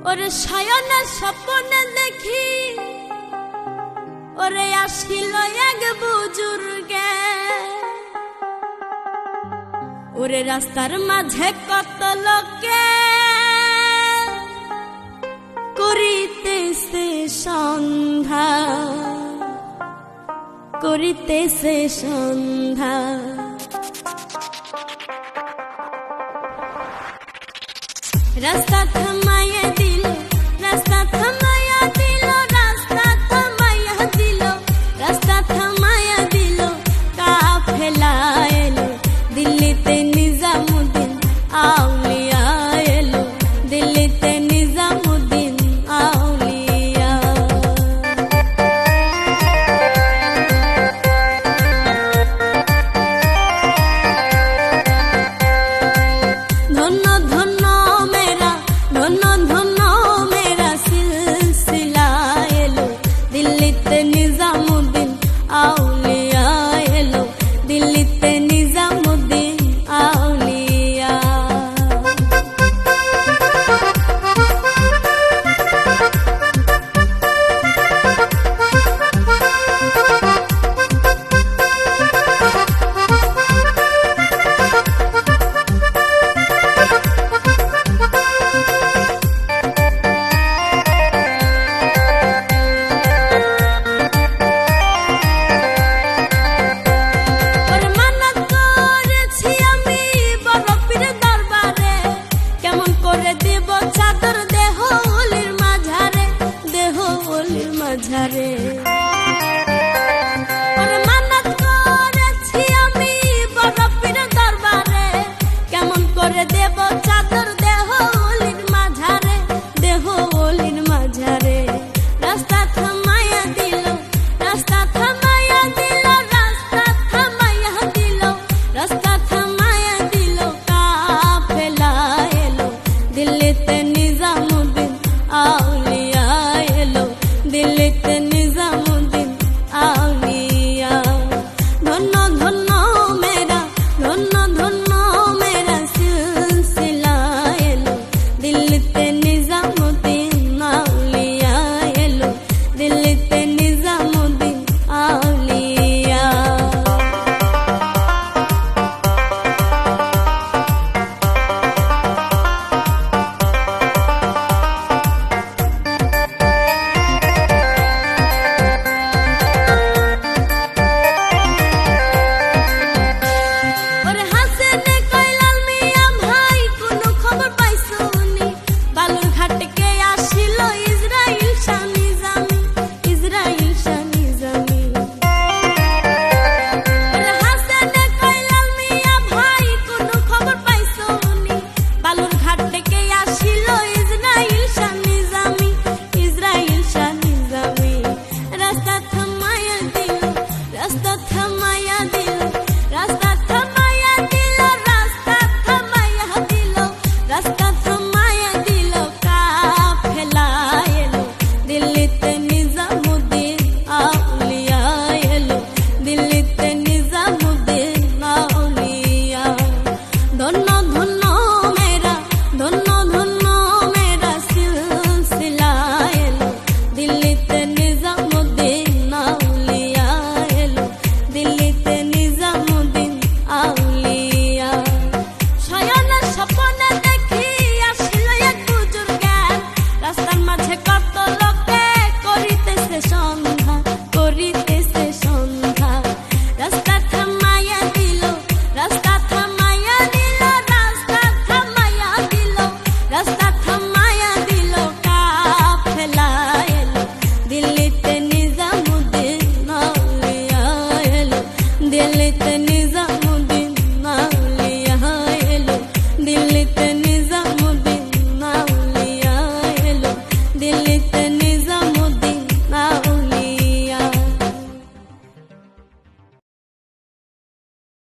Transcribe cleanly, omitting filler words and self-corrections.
ওরে শয়নে স্বপ্নে দেখি ওরে আসিল এক বুজুর্গে ওরে রাস্তার মাঝে কত লোকে করিতেছে সন্ধ্যা করিতেছে সন্ধ্যা রাস্তা থামাইয়া দিল রাস্তা থামাইয়া দিল রাস্তা থামাইয়া দিল রাস্তা থামাইয়া দিল কাফেলা এলো দিল্লিতে নিজামুদ্দিন আউলিয়া এলো দিল্লিতে নিজামুদ্দিন আউলিয়া ধন্য ধন্য ধন্য ধন্য মেরা সিলসিলা এলো দিল্লিতে নিজামুদ্দিন আউলিয়া এলো দিল্লিতে নিজামুদ্দিন আউলিয়া চাদর দেহ ওলির মাঝারে দেহ ওলির মাঝারে মানত করেছি আমি বড় পীর দরবারে কেমন করে দেব চাদর দেহ ওলির মাঝারে দেহ ওলির মাঝারে রাস্তা থামাইয়া দিল রাস্তা থামাইয়া দিল রাস্তা থামাইয়া দিল রাস্তা থামাইয়া দিল কাফেলা এলো দিল্লিতে নিজামুদ্দিন আউলিয়া এলো দিল্লিতে নিজামুদ্দিন আউলিয়া ধন্য ধন্য মেরা সিলসিলা এলো দিল্লিতে নিজামুদ্দিন আউলিয়া এলো দিল্লিতে নিজামুদ্দিন আউলিয়া বালুরঘাট কে আসিল